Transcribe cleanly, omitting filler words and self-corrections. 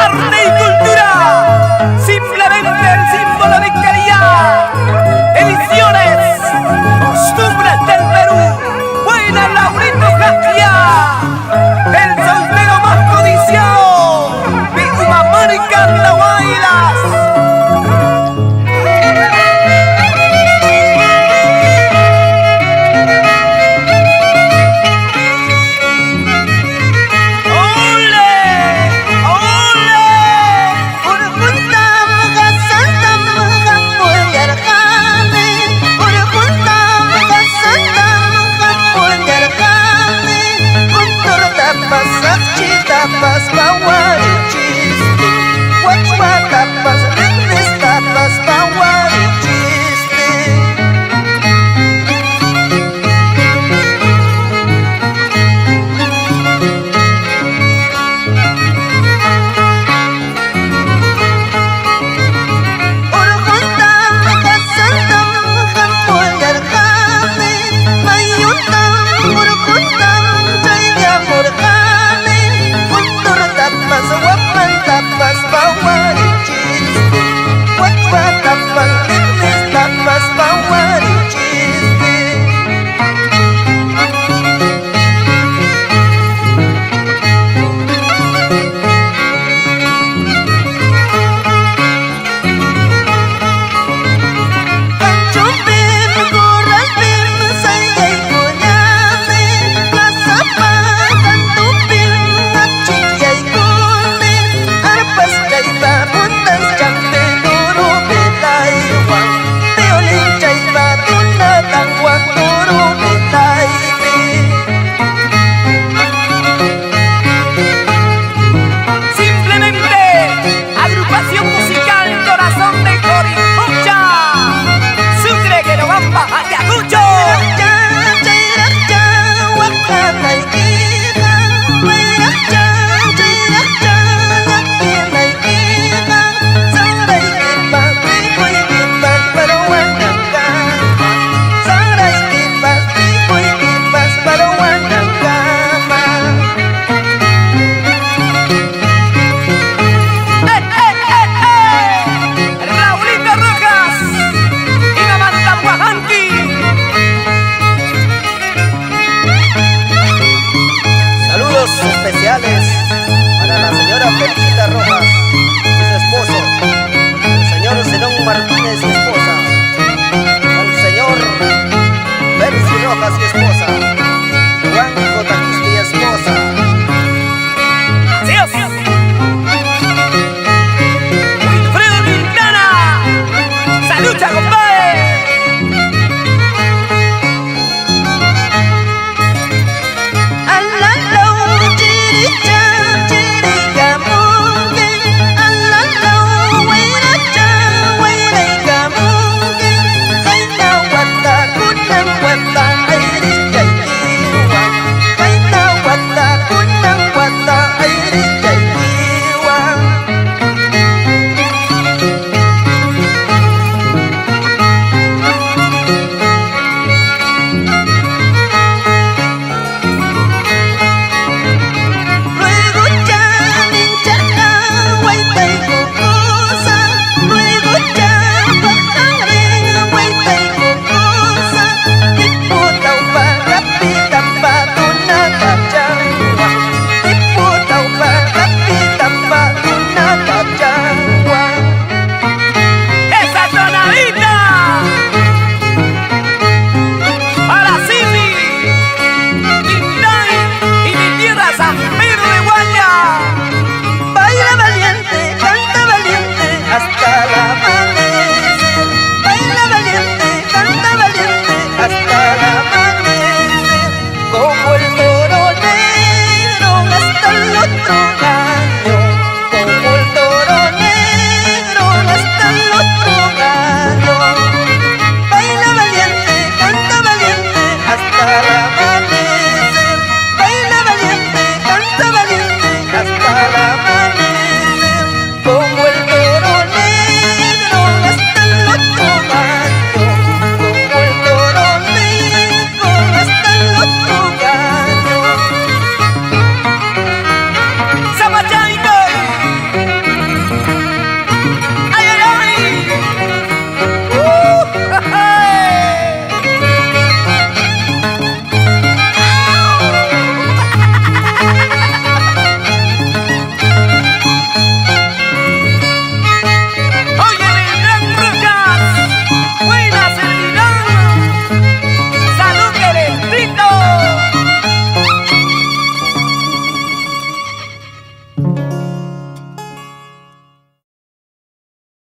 Arte y cultura, simplemente el símbolo de calidad. Ediciones, costumbres del Perú. Buena Laurito Jacquia, el soltero más codiciado de Humamarca, Andahuaylas. Tapas pawarichisti, wachwa tapas ritnis tapas pawarichisti. Urjuntam kasantam kampoyarkani, mayuntam urjuntam jayyamurkani. Tapas wapan tapas pawarichisti, wachwa tapas ritnis tapas pawarichisti. Kanchupin guralpin sayay kunyami, kasapa kantupin nachikyay puntas champe duro belaywan, violin chaypa tunatangwan duro belaymi. Simplemente agrupación musical Corazón de Coricocha, Sucre, Querobamba, Ayacucho. Especiales para la señora Felicita Rojas y su esposo, el señor Zenón Martínez y esposa, el señor Percy Rojas y esposa, Juan Cotaquiste y esposa. ¡Dios! Wilfredo Quintana, ¡salucha, compadre!